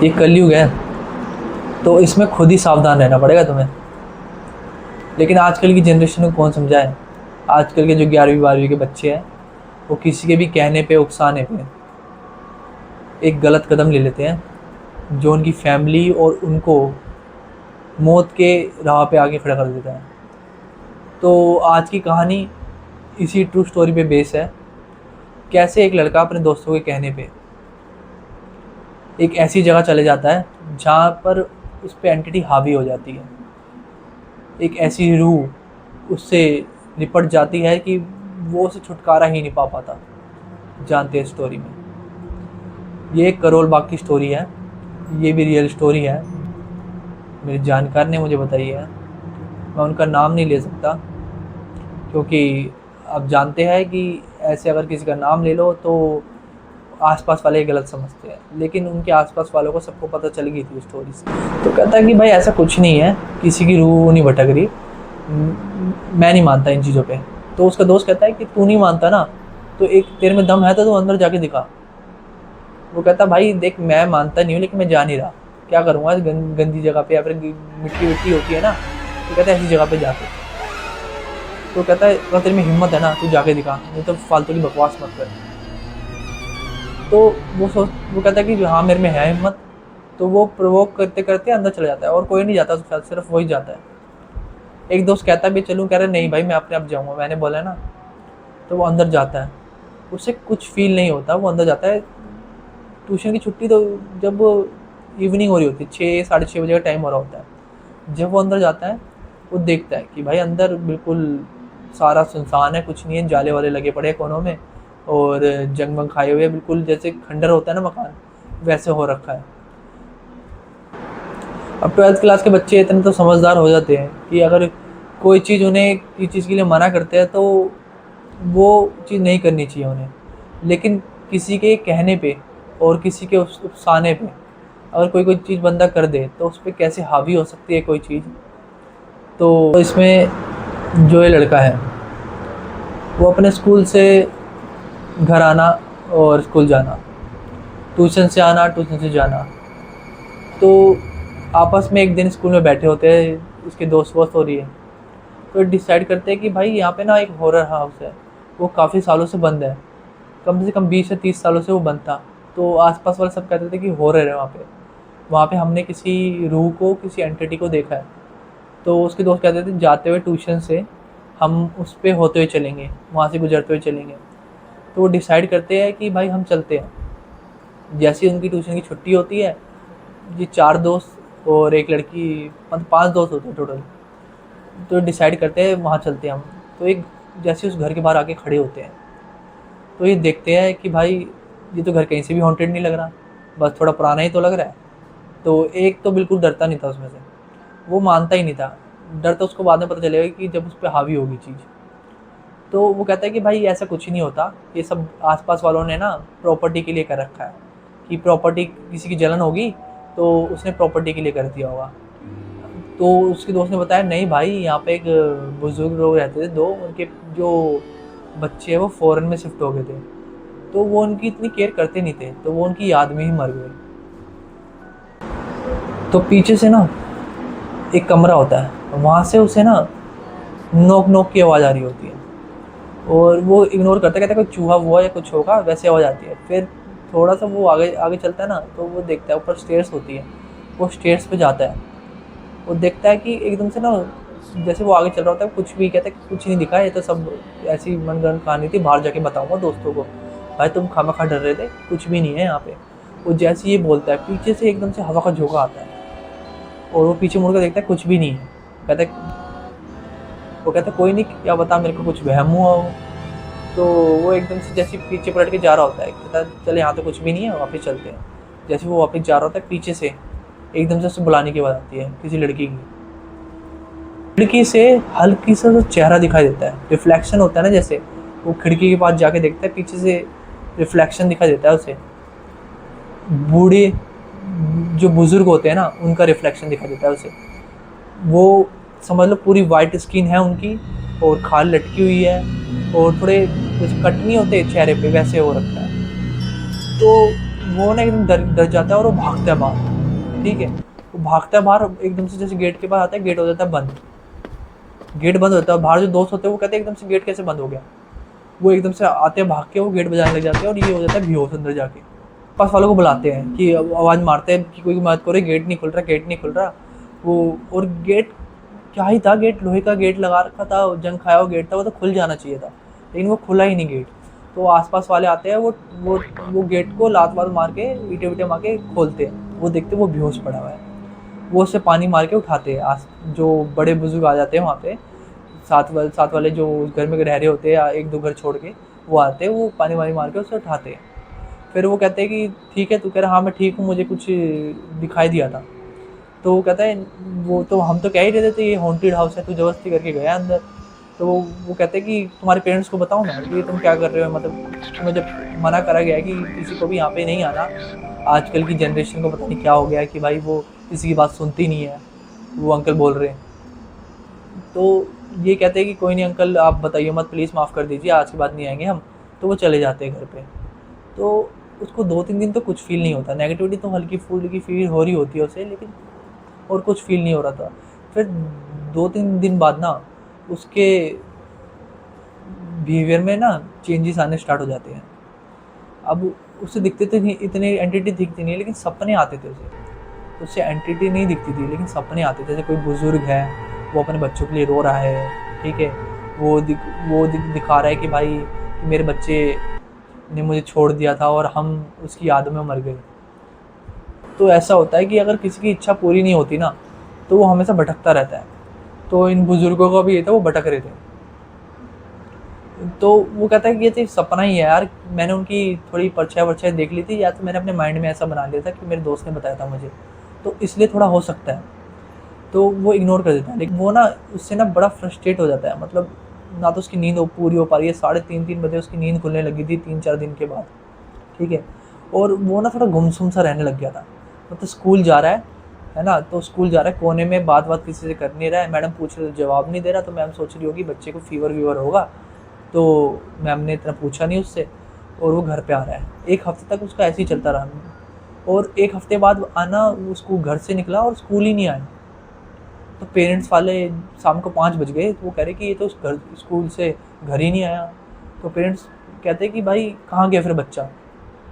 ये कलयुग है, तो इसमें खुद ही सावधान रहना पड़ेगा तुम्हें। लेकिन आजकल की जनरेशन को कौन समझाए। आजकल के जो 11वीं 12वीं के बच्चे हैं, वो किसी के भी कहने पे, उकसाने पे एक गलत कदम ले लेते हैं, जो उनकी फैमिली और उनको मौत के राह पे आगे खड़ा कर देता है। तो आज की कहानी इसी ट्रू स्टोरी पे बेस है। कैसे एक लड़का अपने दोस्तों के कहने पे एक ऐसी जगह चले जाता है जहाँ पर उस पर एंटिटी हावी हो जाती है। एक ऐसी रूह उससे निपट जाती है कि वो उसे छुटकारा ही नहीं पा पाता। जानते हैं स्टोरी में, ये एक करोल बाग की स्टोरी है। ये भी रियल स्टोरी है, मेरे जानकार ने मुझे बताई है। मैं उनका नाम नहीं ले सकता, क्योंकि आप जानते हैं कि ऐसे अगर किसी का नाम ले लो तो आसपास वाले गलत समझते हैं। लेकिन उनके आसपास वालों को सबको पता चल गई थी स्टोरी से। तो कहता है कि भाई ऐसा कुछ नहीं है, किसी की रूह नहीं भटक रही, मैं नहीं मानता इन चीज़ों पे। तो उसका दोस्त कहता है कि तू नहीं मानता ना, तो एक तेरे में दम है तो तू अंदर जाके दिखा। वो कहता भाई देख, मैं मानता नहीं हूँ लेकिन मैं जा नहीं रहा, क्या करूँगा गंदी जगह पे, या फिर मिट्टी विट्टी होती है ना, तो कहता है ऐसी जगह पे जाके। तो कहता है अगर तेरे में हिम्मत है ना, तू जाके दिखा, नहीं तो फालतू की बकवास मत कर। तो वो कहता है कि हाँ मेरे में है हिम्मत। तो वो प्रोवोक करते करते अंदर चला जाता है, और कोई नहीं जाता उसके साथ, सिर्फ वही जाता है। एक दोस्त कहता है भी चलूँ, कह रहा नहीं भाई मैं अपने आप जाऊँगा, मैंने बोला है ना। तो वो अंदर जाता है, उसे कुछ फील नहीं होता, वो अंदर जाता है। ट्यूशन की छुट्टी तो जब इवनिंग हो रही होती है, 6 साढ़े 6 बजे का टाइम हो रहा होता है। जब वो अंदर जाता है, वो देखता है कि भाई अंदर बिल्कुल सारा सुनसान है, कुछ नहीं है, जाले वाले लगे पड़े हैं कोनों में, और जंगमंग खाए हुए, बिल्कुल जैसे खंडर होता है ना मकान, वैसे हो रखा है। अब 12th क्लास के बच्चे इतने तो समझदार हो जाते हैं कि अगर कोई चीज़ उन्हें किसी चीज़ के लिए मना करते हैं तो वो चीज़ नहीं करनी चाहिए उन्हें। लेकिन किसी के कहने पे और किसी के उकसाने पे अगर कोई चीज़ बंदा कर दे तो उस पर कैसे हावी हो सकती है कोई चीज़। तो इसमें जो ये लड़का है, वो अपने स्कूल से घर आना और स्कूल जाना, ट्यूशन से आना, ट्यूशन से जाना। तो आपस में एक दिन स्कूल में बैठे होते हैं, उसके दोस्त वोस्त हो रही है, तो डिसाइड करते हैं कि भाई यहाँ पे ना एक हॉरर हाउस है, वो काफ़ी सालों से बंद है, कम से कम 20 से 30 सालों से वो बंद था। तो आसपास वाले सब कहते थे कि हॉरर है वहाँ पे हमने किसी रूह को, किसी एंटिटी को देखा है। तो उसके दोस्त कहते थे जाते हुए ट्यूशन से हम उस पर होते हुए चलेंगे, वहाँ से गुजरते हुए चलेंगे। तो वो डिसाइड करते हैं कि भाई हम चलते हैं। जैसे ही उनकी ट्यूशन की छुट्टी होती है, ये 4 दोस्त और एक लड़की, मतलब 5 दोस्त होते हैं टोटल, तो डिसाइड करते हैं वहाँ चलते हैं हम। तो एक जैसे उस घर के बाहर आके खड़े होते हैं, तो ये देखते हैं कि भाई ये तो घर कहीं से भी हॉन्टेड नहीं लग रहा, बस थोड़ा पुराना ही तो लग रहा है। तो एक तो बिल्कुल डरता नहीं था उसमें से, वो मानता ही नहीं था। डर तो उसको बाद में पता चलेगा कि जब उस पर हावी होगी चीज़। तो वो कहता है कि भाई ऐसा कुछ नहीं होता, ये सब आसपास वालों ने ना प्रॉपर्टी के लिए कर रखा है, कि प्रॉपर्टी किसी की जलन होगी तो उसने प्रॉपर्टी के लिए कर दिया होगा। तो उसके दोस्त ने बताया नहीं भाई, यहाँ पे एक बुजुर्ग लोग रहते थे दो, उनके जो बच्चे हैं वो फॉरेन में शिफ्ट हो गए थे, तो वो उनकी इतनी केयर करते नहीं थे, तो वो उनकी याद में ही मर गए। तो पीछे से ना एक कमरा होता है, वहाँ से उसे ना नोक नोक की आवाज़ आ रही होती है, और वो इग्नोर करता, कहता है कोई चूहा हुआ या कुछ होगा, वैसे आवाज़ आती है। फिर थोड़ा सा वो आगे आगे चलता है ना, तो वो देखता है ऊपर स्टेयर्स होती है, वो स्टेयर्स पे जाता है। वो देखता है कि एकदम से ना, जैसे वो आगे चल रहा होता है, कुछ भी कहता है कुछ नहीं दिखा, ये तो सब ऐसी मनगढ़ंत कहानी थी, बाहर जाके बताऊंगा दोस्तों को, भाई तुम खामखा डर रहे थे, कुछ भी नहीं है यहाँ पे। वो जैसे ये बोलता है, पीछे से एकदम से हवा का झोंका आता है, और वो पीछे मुड़कर देखता है कुछ भी नहीं है। वो कहता है कोई नहीं, क्या बता मेरे को कुछ वहम हुआ हो। तो वो एकदम से जैसे पीछे पलट के जा रहा होता है, कहता है चले यहाँ तो कुछ भी नहीं है, वापस चलते हैं। जैसे वो वापस जा रहा होता है, पीछे से एकदम से उसे बुलाने की आवाज़ आती है किसी लड़की की। खिड़की से हल्की सा चेहरा दिखाई देता है, रिफ्लेक्शन होता है ना, जैसे वो खिड़की के पास जाके देखता है, पीछे से रिफ्लेक्शन दिखाई देता है उसे। बूढ़े जो बुजुर्ग होते हैं ना, उनका रिफ्लेक्शन दिखाई देता है उसे। वो समझ लो पूरी वाइट स्किन है उनकी, और खाल लटकी हुई है, और थोड़े जैसे कट नहीं होते चेहरे पे, वैसे हो रखा है। तो वो ना एकदम डर जाता है और वो भागता है बाहर। ठीक है। वो भागता है बाहर, एकदम से जैसे गेट के पास आता है, गेट हो जाता है बंद। गेट बंद होता है, बाहर जो दोस्त होते हैं वो कहते हैं एकदम से गेट कैसे बंद हो गया। वो एकदम से आते हैं भाग के, वो गेट बजाने लग जाते हैं और ये हो जाता है बेहोश अंदर जाके। पास वालों को बुलाते हैं कि आवाज़ मारते हैं कि कोई मदद करो, गेट नहीं खुल रहा, गेट नहीं खुल रहा। वो और गेट क्या ही था, गेट लोहे का गेट लगा रखा था, जंग खाया हुआ गेट था, वो तो खुल जाना चाहिए था, लेकिन वो खुला ही नहीं गेट। तो आसपास वाले आते हैं, वो गेट को लात वात मार के, ईंटे वीटे मार के खोलते हैं। वो देखते वो बेहोश पड़ा हुआ है। वो उससे पानी मार के उठाते हैं। जो बड़े बुजुर्ग आ जाते हैं वहाँ पे, साथ वाले जो घर में रह रहे होते हैं या एक दो घर छोड़ के, वो आते हैं, वो पानी वानी मार के उसे उठाते हैं। फिर वो कहते हैं कि ठीक है, तू कह रहा हाँ मैं ठीक हूँ, मुझे कुछ दिखाई दिया था। तो वो कहता है वो तो हम तो कह ही रहे थे ये हॉन्टेड हाउस है, तू जबरदस्ती करके गया अंदर। तो वो कहते हैं कि तुम्हारे पेरेंट्स को बताओ ना कि तुम क्या कर रहे हो, मतलब तुम्हें जब मना करा गया है कि किसी को भी यहाँ पे नहीं आना। आजकल की जनरेशन को पता नहीं क्या हो गया है कि भाई वो किसी की बात सुनती नहीं है। वो अंकल बोल रहे हैं। तो ये कहते हैं कि कोई नहीं अंकल, आप बताइए मत, प्लीज़ माफ़ कर दीजिए, आज के बाद नहीं आएंगे हम। तो वो चले जाते हैं घर पे। तो उसको 2-3 दिन तो कुछ फ़ील नहीं होता, नेगेटिविटी तो हल्की फुल्की फील हो रही होती है उसे, लेकिन और कुछ फ़ील नहीं हो रहा था। फिर 2-3 दिन बाद ना उसके बिहेवियर में ना चेंजेस आने स्टार्ट हो जाते हैं। अब उसे दिखते थे नहीं, इतने एंटिटी दिखती नहीं, लेकिन सपने आते थे उसे। उससे एंटिटी नहीं दिखती थी, लेकिन सपने आते थे। जैसे कोई बुज़ुर्ग है, वो अपने बच्चों के लिए रो रहा है, ठीक है। दिखा रहा है कि भाई कि मेरे बच्चे ने मुझे छोड़ दिया था और हम उसकी याद में मर गए। तो ऐसा होता है कि अगर किसी की इच्छा पूरी नहीं होती ना, तो वो हमेशा भटकता रहता है। तो इन बुज़ुर्गों का भी ये था, वो भटक रहे थे। तो वो कहता है कि ये तो एक सपना ही है यार, मैंने उनकी थोड़ी परछाई वरछाई देख ली थी, या तो मैंने अपने माइंड में ऐसा बना लिया था कि मेरे दोस्त ने बताया था मुझे, तो इसलिए थोड़ा हो सकता है। तो वो इग्नोर कर देता है, लेकिन वो ना उससे ना बड़ा फ्रस्ट्रेट हो जाता है। मतलब ना तो उसकी नींद पूरी हो पा रही है, 3:30 बजे उसकी नींद खुलने लगी थी 3-4 दिन के बाद, ठीक है। और वो ना थोड़ा गुमसुम सा रहने लग गया था। मतलब स्कूल जा रहा है ना, तो स्कूल जा रहा है, कोने में बात किसी से कर नहीं रहा है। मैडम पूछ रही तो जवाब नहीं दे रहा, तो मैम सोच रही होगी बच्चे को फीवर वीवर होगा, तो मैम ने इतना पूछा नहीं उससे। और वो घर पे आ रहा है। 1 हफ्ते तक उसका ऐसे ही चलता रहा। और 1 हफ्ते बाद आना, उसको घर से निकला और स्कूल ही नहीं आया। तो पेरेंट्स वाले शाम को 5 बज गए, तो वो कह रहे कि ये तो घर स्कूल से घर ही नहीं आया। तो पेरेंट्स कहते हैं कि भाई कहाँ गया फिर बच्चा।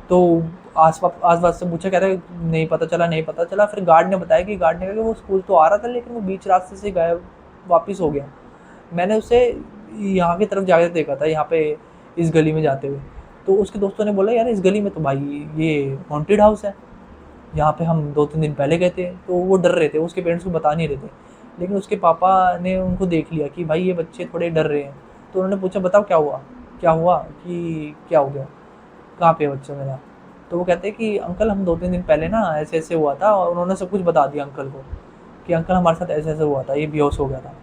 तो आस पास से पूछा, कह रहे नहीं पता चला, नहीं पता चला। फिर गार्ड ने बताया कि गार्ड ने कहा कि वो स्कूल तो आ रहा था, लेकिन वो बीच रास्ते से गायब वापस हो गया। मैंने उसे यहाँ की तरफ जाते देखा था, यहाँ पे इस गली में जाते हुए। तो उसके दोस्तों ने बोला यार इस गली में तो भाई ये हॉन्टेड हाउस है, यहाँ पे हम 2-3 दिन पहले गए थे। तो वो डर रहे थे, उसके पेरेंट्स को बता नहीं रहे थे। लेकिन उसके पापा ने उनको देख लिया कि भाई ये बच्चे थोड़े डर रहे हैं। तो उन्होंने पूछा बताओ क्या हुआ कि क्या हो गया, कहाँ पे है बच्चा मेरा। तो वो कहते हैं कि अंकल हम 2-3 दिन पहले ना ऐसे ऐसे हुआ था, और उन्होंने सब कुछ बता दिया अंकल को कि अंकल हमारे साथ ऐसे ऐसे हुआ था, ये बेहोश हो गया था।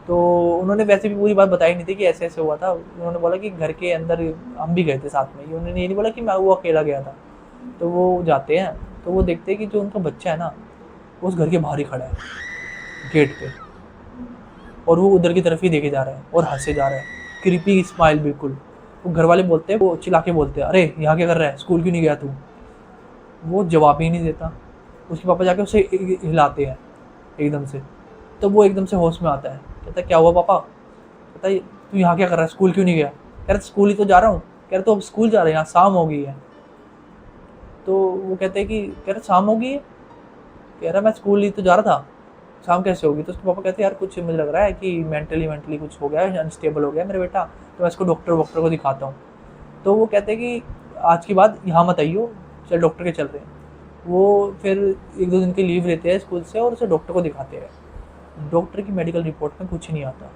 तो उन्होंने वैसे भी पूरी बात बताई नहीं थी कि ऐसे ऐसे हुआ था। उन्होंने बोला कि घर के अंदर हम भी गए थे साथ में। उन्होंने ये नहीं बोला कि मैं वो अकेला गया था। तो वो जाते हैं, तो वो देखते हैं कि जो उनका बच्चा है ना, वो उस घर के बाहर ही खड़ा है गेट पे, और वो उधर की तरफ ही देखे जा रहा है और हंसे जा रहा है, क्रीपी स्माइल बिल्कुल। वो घर वाले बोलते हैं, वो चिल्ला के बोलते हैं, अरे यहाँ क्या कर रहा है, स्कूल क्यों नहीं गया तू। वो जवाब ही नहीं देता। उसके पापा जाके उसे हिलाते हैं एकदम से। तो वो एकदम से होश में आता है, कहता है क्या हुआ पापा। कहता है तू यहाँ क्या कर रहा है, स्कूल क्यों नहीं गया। कह रहा स्कूल ही तो जा रहा हूँ। कह रहा तो अब स्कूल जा रहे हैं, यहाँ शाम हो गई है। तो वो कहते हैं कि कह रहा शाम हो गई है। कह रहा मैं स्कूल ही तो जा रहा था, शाम कैसे होगी। तो उसके पापा कहते हैं यार कुछ मुझे लग रहा है कि मेंटली कुछ हो गया है, अनस्टेबल हो गया मेरा बेटा, तो मैं इसको डॉक्टर को दिखाता हूँ। तो वो कहते हैं कि आज के बाद यहाँ मत आइयो, चल डॉक्टर के चल रहे हैं। वो फिर 1-2 दिन की लीव लेते हैं स्कूल से और उसे डॉक्टर को दिखाते हैं। डॉक्टर की मेडिकल रिपोर्ट में कुछ नहीं आता।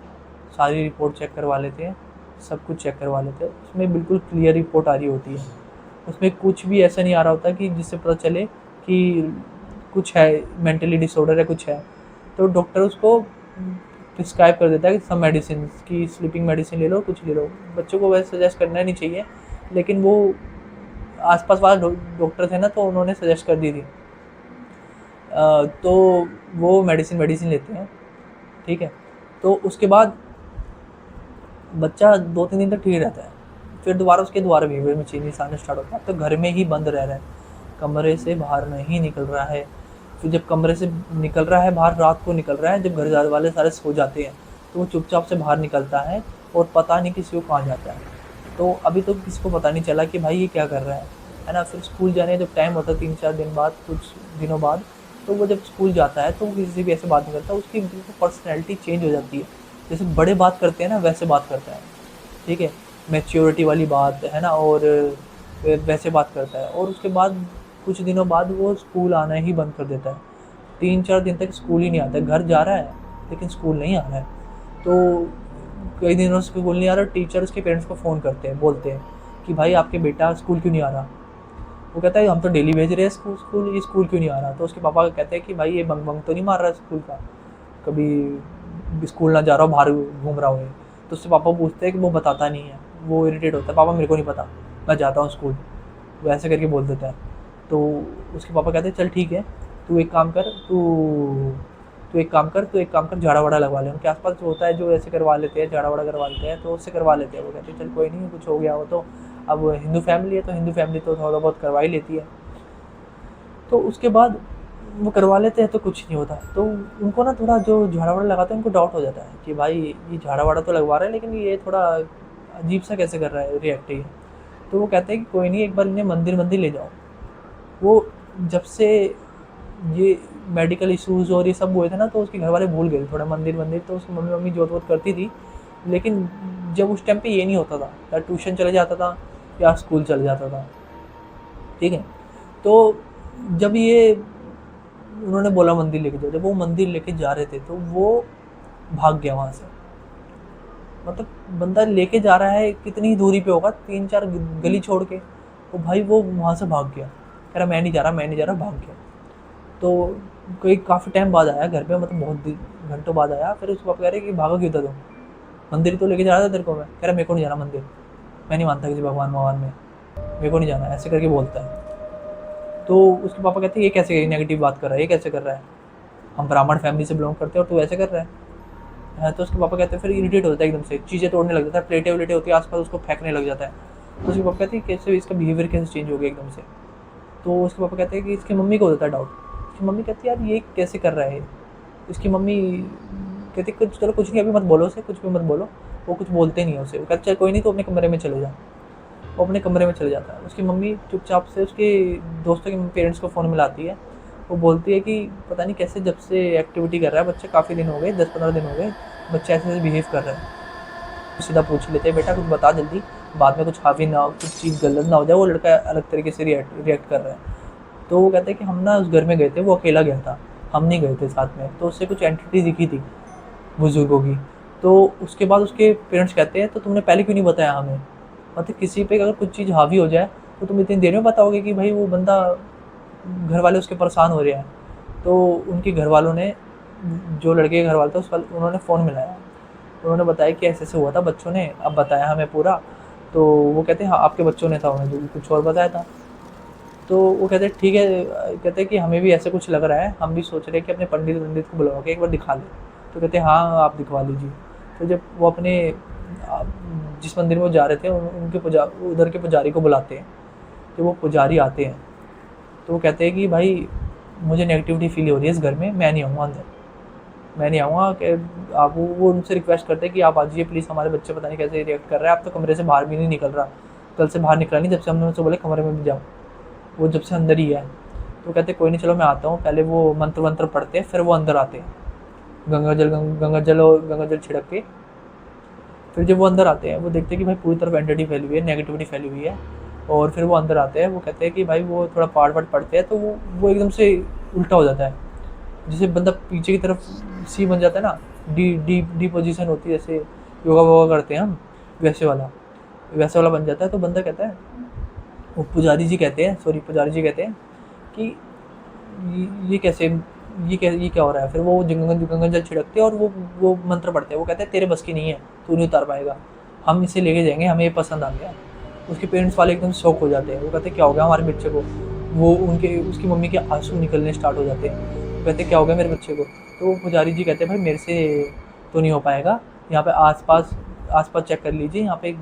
सारी रिपोर्ट चेक करवा लेते हैं, सब कुछ चेक करवा लेते हैं, उसमें बिल्कुल क्लियर रिपोर्ट आ रही होती है। उसमें कुछ भी ऐसा नहीं आ रहा होता कि जिससे पता चले कि कुछ है, मेंटली डिसऑर्डर है, कुछ है। तो डॉक्टर उसको प्रिस्क्राइब कर देता है कि सब मेडिसिन की, स्लीपिंग मेडिसिन ले लो, कुछ ले लो। बच्चों को वैसे सजेस्ट करना नहीं चाहिए, लेकिन वो आसपास वाला डॉक्टर थे ना, तो उन्होंने सजेस्ट कर दी थी। तो वो मेडिसिन लेते हैं, ठीक है। तो उसके बाद बच्चा 2-3 दिन तक ठीक रहता है। फिर दोबारा बिहेवियर में चेंजेस आने स्टार्ट होता है। तो घर में ही बंद रह रहा है, कमरे से बाहर नहीं निकल रहा है, फिर जब कमरे से निकल रहा है बाहर, रात को निकल रहा है, जब घर वाले सारे सो जाते हैं, तो वो चुपचाप से बाहर निकलता है और पता नहीं किसी को कहाँ जाता है। तो अभी तो किसी को पता नहीं चला कि भाई ये क्या कर रहा है ना। फिर स्कूल जाने जब टाइम होता है 3-4 दिन बाद, कुछ दिनों बाद, तो वो जब स्कूल जाता है तो वो किसी से भी ऐसे बात नहीं करता, उसकी पर्सनैलिटी चेंज हो जाती है। जैसे बड़े बात करते हैं ना वैसे बात करता है, ठीक है, मैच्योरिटी वाली बात है ना, और वैसे बात करता है। और उसके बाद कुछ दिनों बाद वो स्कूल आना ही बंद कर देता है। 3-4 दिन तक स्कूल ही नहीं आता, घर जा रहा है लेकिन स्कूल नहीं आ रहा है। तो कई दिनों से स्कूल नहीं आ रहा, टीचर उसके पेरेंट्स को फ़ोन करते हैं, बोलते हैं कि भाई आपके बेटा स्कूल क्यों नहीं आ रहा। वो कहता है हम तो डेली भेज रहे हैं स्कूल, ये स्कूल क्यों नहीं आ रहा। तो उसके पापा कहते हैं कि भाई ये बंक बंक तो नहीं मार रहा स्कूल का, कभी स्कूल ना जा रहा हो, बाहर घूम रहा हो। तो उससे पापा पूछते हैं कि वो बताता नहीं है, वो इरिटेट होता है, पापा मेरे को नहीं पता, मैं जाता हूँ स्कूल, वो ऐसे करके बोल देता है। तो उसके पापा कहते हैं चल ठीक है, तू एक काम कर, झाड़ा वाड़ा लगवा ले। उनके आसपास जो होता है जो ऐसे करवा लेते हैं, झाड़ा वाड़ा करवा लेते हैं, तो उससे करवा लेते हैं। वो कहते हैं चल कोई नहीं, कुछ हो गया हो तो, अब हिंदू फैमिली है तो हिंदू फैमिली तो थोड़ा बहुत करवा ही लेती है। तो उसके बाद वो करवा लेते हैं तो कुछ नहीं होता। तो उनको ना थोड़ा जो झाड़ा वाड़ा लगाते हैं उनको डाउट हो जाता है कि भाई ये झाड़ा वाड़ा तो लगवा रहा है लेकिन ये थोड़ा अजीब सा कैसे कर रहा है, रिएक्ट ही। तो वो कहते हैं कि कोई नहीं, एक बार इन्हें मंदिर ले जाओ। वो जब से ये मेडिकल इश्यूज़ और ये सब हुए थे ना, तो उसके घर वाले भूल गए थोड़ा मंदिर। तो उसकी मम्मी जोत वोत करती थी, लेकिन जब उस टाइम पे ये नहीं होता था, या ट्यूशन चले जाता था या स्कूल चले जाता था, ठीक है। तो जब ये उन्होंने बोला मंदिर लेके जाओ, जब वो मंदिर लेके जा रहे थे तो वो भाग गया वहाँ से। मतलब बंदा लेके जा रहा है, कितनी दूरी पे होगा, 3-4 गली छोड़ के, तो भाई वो वहाँ से भाग गया, कह रहा मैं नहीं जा रहा, भाग गया। तो कोई काफ़ी टाइम बाद आया घर पे, मतलब बहुत घंटों बाद आया। फिर उसके पापा कह रहे कि भागा क्यों था तुम, मंदिर तो लेके जा रहा था तेरे को मैं। कह रहा मेरे को नहीं जाना मंदिर, मैं नहीं मानता किसी भगवान में, मेरे को नहीं जाना, ऐसे करके बोलता है। तो उसके पापा कहते हैं ये कैसे नेगेटिव बात कर रहा है, ये कैसे कर रहा है, हम ब्राह्मण फैमिली से बिलोंग करते हैं और तू ऐसे कर रहा है। तो उसके पापा कहते हैं, फिर इरिटेट होता है एकदम से, चीज़ें तोड़ने लग जाता है, प्लेटें व्लेटें होती है आसपास उसको फेंकने लग जाता है। तो उसके पापा कहते हैं कैसे इसका बिहेवियर कैसे चेंज हो गया एकदम से। तो उसके पापा कहते हैं कि इसकी मम्मी को होता है डाउट। उसकी मम्मी कहती है यार ये कैसे कर रहा है। इसकी मम्मी कहती कुछ चलो कुछ नहीं, अभी मत बोलो उसे, कुछ भी मत बोलो। वो कुछ बोलते नहीं है उसे, वो कहते चल कोई नहीं, तो अपने कमरे में चले जा। वो अपने कमरे में चले जाता है। उसकी मम्मी चुपचाप से उसके दोस्तों के पेरेंट्स को फ़ोन मिलाती है। वो बोलती है कि पता नहीं कैसे जब से एक्टिविटी कर रहा है बच्चा, काफ़ी दिन हो गए, 10-15 दिन हो गए, बच्चा ऐसे बिहेव कर रहा है। सीधा पूछ लेते हैं बेटा कुछ बता जल्दी, बाद में कुछ हावी ना हो, कुछ चीज़ गलत ना हो जाए, वो लड़का अलग तरीके से रिएक्ट कर रहा है। तो वो कहते हैं कि हम ना उस घर में गए थे, वो अकेला गया था, हम नहीं गए थे साथ में। तो उससे कुछ एंटिटी दिखी थी बुजुर्गों की। तो उसके बाद उसके पेरेंट्स कहते हैं तो तुमने पहले क्यों नहीं बताया हमें। मतलब किसी पे अगर कुछ चीज़ हावी हो जाए तो तुम इतनी देर में बताओगे कि भाई वो बंदा, घर वाले उसके परेशान हो रहे हैं। तो उनके घर वालों ने, जो लड़के के घर वाले थे उन्होंने फ़ोन मिलाया, उन्होंने बताया कि ऐसे ऐसे हुआ था, बच्चों ने अब बताया हमें पूरा। तो वो कहते हैं हाँ आपके बच्चों ने था, उन्हें कुछ और बताया था। तो वो कहते हैं ठीक है, कहते हैं कि हमें भी ऐसे कुछ लग रहा है, हम भी सोच रहे हैं कि अपने पंडित को बुलवा के एक बार दिखा लें। तो कहते हैं हाँ आप दिखवा लीजिए। तो जब वो अपने जिस मंदिर में वो जा रहे थे उनके उधर के पुजारी को बुलाते हैं। तो वो पुजारी आते हैं तो वो कहते हैं कि भाई मुझे नेगेटिविटी फील हो रही है इस घर में, मैं नहीं आऊँगा अंदर, मैं नहीं आऊँगा। कि आप वो उनसे रिक्वेस्ट करते हैं कि आप आ जाइए प्लीज़, हमारे बच्चे पता नहीं कैसे रिएक्ट कर रहा है, आप तो कमरे से बाहर भी नहीं निकल रहा, कल से बाहर निकला नहीं जब से हमने उनसे बोले कमरे में भी जाओ, वो जब से अंदर ही है। तो कहते कोई नहीं चलो मैं आता हूँ। पहले वो मंत्र वंत्र पढ़ते हैं, फिर वो अंदर आते हैं गंगा जल छिड़क के। फिर जब वो अंदर आते हैं वो देखते हैं कि भाई पूरी तरफ एंटिटी फैली हुई है, नेगेटिविटी फैली हुई है। और फिर वो अंदर आते हैं, वो कहते हैं कि भाई वो थोड़ा पाठ वाठ पढ़ते हैं तो वो एकदम से उल्टा हो जाता है, जैसे बंदा पीछे की तरफ सी बन जाता है ना, डी पोजीशन होती है, जैसे योगा वोगा करते हैं हम, वैसे वाला बन जाता है। तो बंदा कहता है, वो पुजारी जी कहते हैं कि ये कैसे, ये क्या हो रहा है। फिर वो गंगा जल छिड़कते हैं और वो मंत्र पढ़ते हैं। वो कहते हैं तेरे बस की नहीं है, तू नहीं उतार पाएगा, हम इसे लेके जाएंगे, हमें ये पसंद आ गया। उसके पेरेंट्स वाले एकदम शॉक हो जाते हैं, वो कहते हैं क्या हो गया हमारे बच्चे को। वो उसकी मम्मी के आंसू निकलने स्टार्ट हो जाते हैं, वो कहते हैं क्या हो गया मेरे बच्चे को। तो पुजारी जी कहते हैं भाई मेरे से तो नहीं हो पाएगा, यहाँ पे आसपास चेक कर लीजिए, यहाँ पे एक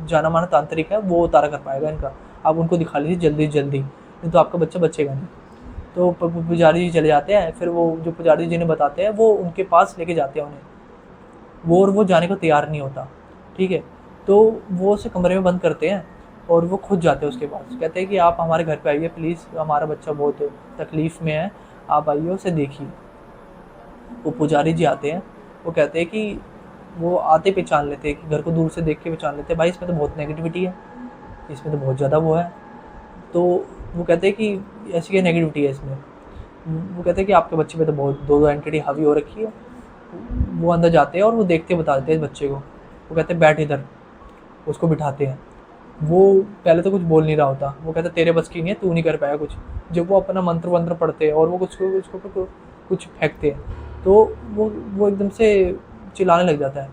जाना माना तांत्रिक है, वो उतारा कर पाएगा इनका, आप उनको दिखा लीजिए जल्दी, नहीं तो आपका बच्चा बचेगा नहीं। तो पुजारी जी चले जाते हैं, फिर वो जो पुजारी जी जिन्हें बताते हैं वो उनके पास लेके जाते हैं उन्हें, वो जाने को तैयार नहीं होता। ठीक है, तो वो उसे कमरे में बंद करते हैं और वो खुद जाते हैं उसके पास, कहते हैं कि आप हमारे घर पे आइए प्लीज़, हमारा बच्चा बहुत तकलीफ़ में है, आप आइए उसे देखिए। वो पुजारी जी आते हैं, वो कहते हैं कि वो आते पहचान लेते हैं, कि घर को दूर से देख के पहचान लेते हैं, भाई इसमें तो बहुत नेगेटिविटी है, इसमें तो बहुत ज़्यादा वो है। तो वो कहते हैं कि ऐसी क्या नेगेटिविटी है इसमें। वो कहते हैं कि आपके बच्चे पे तो बहुत दो एंटिटी हावी हो रखी है। वो अंदर जाते हैं और वो देखते बता देते हैं बच्चे को। वो कहते हैं बैठ इधर, उसको बिठाते हैं। वो पहले तो कुछ बोल नहीं रहा होता, वो कहता है तेरे बस की नहीं है, तू नहीं कर पाया कुछ। जब वो अपना मंत्र वंत्र पढ़ते हैं और वो कुछ फेंकते हैं, तो वो एकदम से चिल्लाने लग जाता है।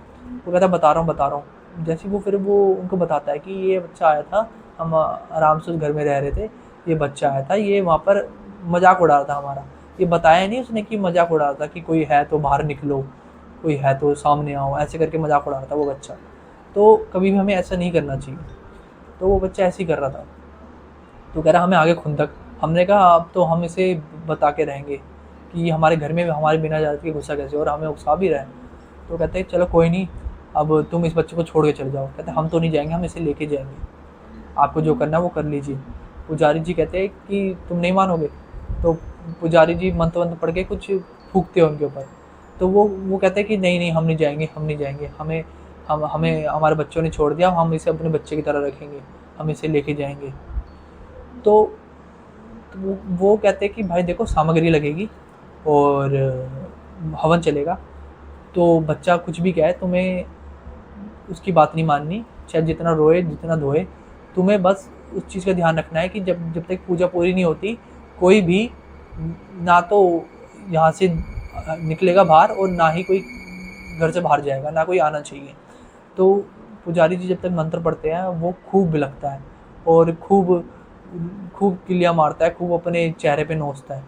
वो कहता है बता रहा हूँ। जैसे वो फिर वो उनको बताता है कि ये बच्चा आया था, हम आराम से उस घर में रह रहे थे, ये बच्चा आया था, ये वहाँ पर मजाक उड़ा रहा था हमारा। ये बताया नहीं उसने कि मजाक उड़ा रहा था कि कोई है तो बाहर निकलो, कोई है तो सामने आओ, ऐसे करके मजाक उड़ा रहा था वो बच्चा। तो कभी भी हमें ऐसा नहीं करना चाहिए। तो वो बच्चा ऐसे ही कर रहा था। तो कह रहा हमें आगे खुंदक। हमने कहा अब तो हम इसे बता के रहेंगे कि हमारे घर में हमारे बिना इजाज़त के घुसा कैसे, और हमें उकसा भी रहा है। तो कहते हैं चलो कोई नहीं, अब तुम इस बच्चे को छोड़ के चले जाओ। कहते हैं हम तो नहीं जाएंगे, हम इसे लेके जाएंगे, आपको जो करना है वो कर लीजिए। पुजारी जी कहते हैं कि तुम नहीं मानोगे। तो पुजारी जी मंत्र वंत्र पढ़ के कुछ फूकते हैं उनके ऊपर। तो वो कहते हैं कि नहीं नहीं, हम नहीं जाएंगे, हम नहीं जाएंगे, हमें हमारे बच्चों ने छोड़ दिया, हम इसे अपने बच्चे की तरह रखेंगे, हम इसे लेके जाएंगे। तो वो कहते हैं कि भाई देखो सामग्री लगेगी और हवन चलेगा, तो बच्चा कुछ भी कहे तुम्हें उसकी बात नहीं माननी, चाहे जितना रोए जितना धोए, तुम्हें बस उस चीज़ का ध्यान रखना है कि जब तक पूजा पूरी नहीं होती, कोई भी ना तो यहाँ से निकलेगा बाहर और ना ही कोई घर से बाहर जाएगा, ना कोई आना चाहिए। तो पुजारी जी जब तक मंत्र पढ़ते हैं वो खूब बिलखता है और खूब खूब किलियाँ मारता है, खूब अपने चेहरे पे नोचता है।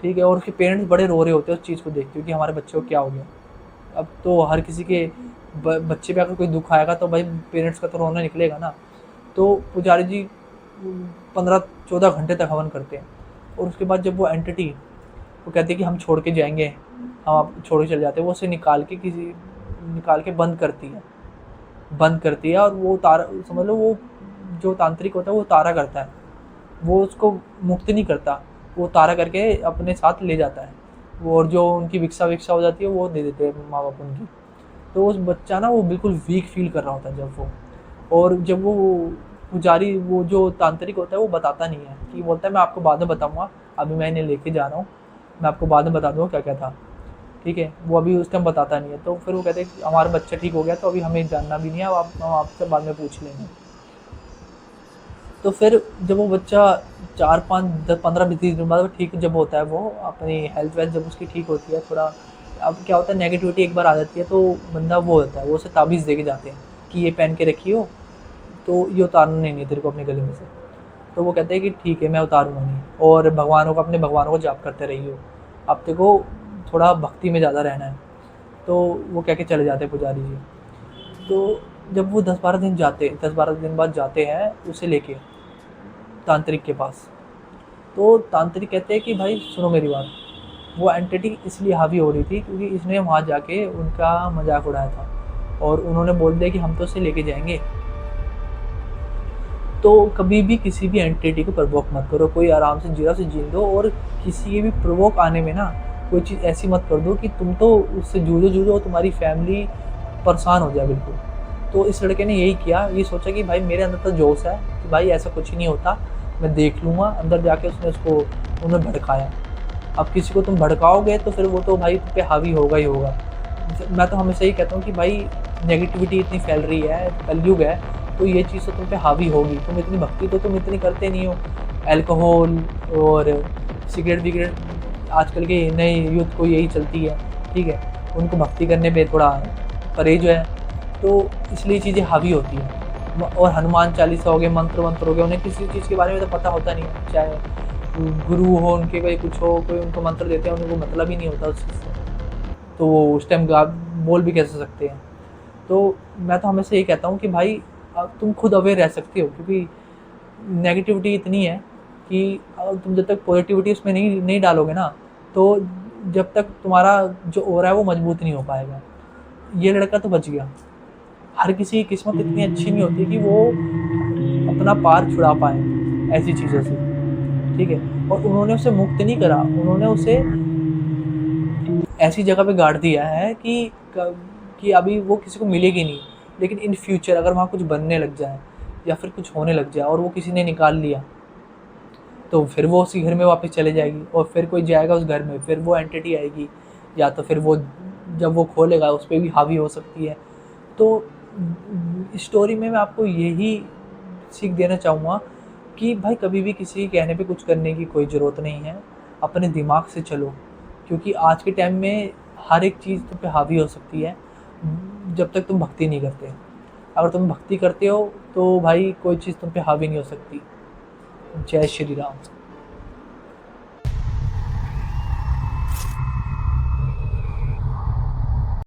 ठीक है, और उसके पेरेंट्स बड़े रो रहे होते हैं उस चीज़ को देखते हुए कि हमारे बच्चे को क्या हो गया। अब तो हर किसी के बच्चे पे अगर कोई दुख आएगा तो भाई पेरेंट्स का तो रोना निकलेगा ना। तो पुजारी जी 15-14 घंटे तक हवन करते हैं और उसके बाद जब वो एंटिटी वो कहती है कि हम छोड़ के जाएंगे, हम आप छोड़ के चले जाते हैं, वो उसे निकाल के बंद करती है और वो तारा, समझ लो वो जो तांत्रिक होता है वो तारा करता है, वो उसको मुक्त नहीं करता, वो तारा करके अपने साथ ले जाता है वो, और जो उनकी विकसा हो जाती है वो दे देते हैं माँ बाप उनकी। तो उस बच्चा ना वो बिल्कुल वीक फील कर रहा होता है जब वो, और जब वो पुजारी वो जो तांत्रिक होता है वो बताता नहीं है, कि बोलता है मैं आपको बाद में बताऊँगा, अभी मैं इन्हें लेके जा रहा हूँ, मैं आपको बाद में बता दूँगा क्या क्या था। ठीक है, वो अभी उस टाइम बताता नहीं है। तो फिर वो कहते हैं कि हमारा बच्चा ठीक हो गया तो अभी हमें जानना भी नहीं है, अब हम आपसे बाद में पूछ लेंगे। तो फिर जब वो बच्चा 4-5-10-15-20 दिन बाद ठीक जब होता है, वो अपनी हेल्थ वेल्थ जब उसकी ठीक होती है थोड़ा, अब क्या होता है नेगेटिविटी एक बार आ जाती है तो बंदा वो होता है, वो उसे ताबीज़ दे के जाते हैं कि ये पहन के रखियो, तो ये उतारना नहीं तेरे को अपने गले में से। तो वो कहते हैं कि ठीक है मैं उतारूँगा नहीं, और अपने भगवानों को जाप करते रहिए, अब तेरे को थोड़ा भक्ति में ज़्यादा रहना है। तो वो कह के चले जाते हैं पुजारी जी। तो जब वो 10-12 दिन बाद जाते हैं उसे लेके तांत्रिक के पास, तो तांत्रिक कहते हैं कि भाई सुनो मेरी बात, वो एंटिटी इसलिए हावी हो रही थी क्योंकि इसने वहाँ जाके उनका मजाक उड़ाया था और उन्होंने बोल दिया कि हम तो उसे लेके जाएंगे। तो कभी भी किसी भी एंटिटी को प्रवोक मत करो, कोई आराम से जीरा से जीन दो, और किसी के भी प्रवोक आने में ना कोई चीज़ ऐसी मत कर दो कि तुम तो उससे जूझो तुम्हारी फैमिली परेशान हो जाए बिल्कुल। तो इस लड़के ने यही किया, ये सोचा कि भाई मेरे अंदर तो जोश है कि भाई ऐसा कुछ ही नहीं होता, मैं देख लूँगा। अंदर जाके उसने उन्हें भड़काया। अब किसी को तुम भड़काओगे तो फिर वो तो भाई तुम पे हावी होगा ही होगा। मैं तो हमेशा ही कहता हूँ कि भाई नेगेटिविटी इतनी फैल रही है, कलयुग है, तो ये चीज़ तो तुम पे हावी होगी। तुम इतनी भक्ति तो तुम इतनी करते नहीं हो। अल्कोहल और सिगरेट विगरेट आजकल के नए यूथ को यही चलती है, ठीक है, उनको भक्ति करने पे थोड़ा परहेज है, तो इसलिए चीज़ें हावी होती हैं। और हनुमान चालीसा हो गए, मंत्र वंत्र हो गए, उन्हें किसी चीज़ के बारे में तो पता होता नहीं है, चाहे गुरु हो उनके, कोई कुछ हो, कोई उनको मंत्र देते हैं, उनको मतलब ही नहीं होता उस चीज़ से, तो वो उस टाइम बोल भी कैसे सकते हैं। तो मैं तो हमेशा यही कहता हूँ कि भाई अब तुम खुद अवेयर रह सकते हो, क्योंकि नेगेटिविटी इतनी है कि तुम जब तक पॉजिटिविटी उसमें नहीं नहीं डालोगे ना, तो जब तक तुम्हारा जो ऑरा है वो मजबूत नहीं हो पाएगा। ये लड़का तो बच गया। हर किसी की किस्मत इतनी अच्छी नहीं होती कि वो अपना पार छुड़ा पाए ऐसी चीज़ों से, ठीक है। और उन्होंने उसे मुक्त नहीं करा, उन्होंने उसे ऐसी जगह पे गाड़ दिया है कि अभी वो किसी को मिलेगी नहीं, लेकिन इन फ्यूचर अगर वहाँ कुछ बनने लग जाए या फिर कुछ होने लग जाए और वो किसी ने निकाल लिया, तो फिर वो उसी घर में वापस चले जाएगी और फिर कोई जाएगा उस घर में, फिर वो एंटिटी आएगी, या तो फिर वो जब वो खोलेगा उस पर भी हावी हो सकती है। तो स्टोरी में मैं आपको यही सीख देना चाहूँगा कि भाई कभी भी किसी के कहने पे कुछ करने की कोई ज़रूरत नहीं है, अपने दिमाग से चलो, क्योंकि आज के टाइम में हर एक चीज़ तुम पे हावी हो सकती है जब तक तुम भक्ति नहीं करते। अगर तुम भक्ति करते हो तो भाई कोई चीज़ तुम पे हावी नहीं हो सकती। जय श्री राम।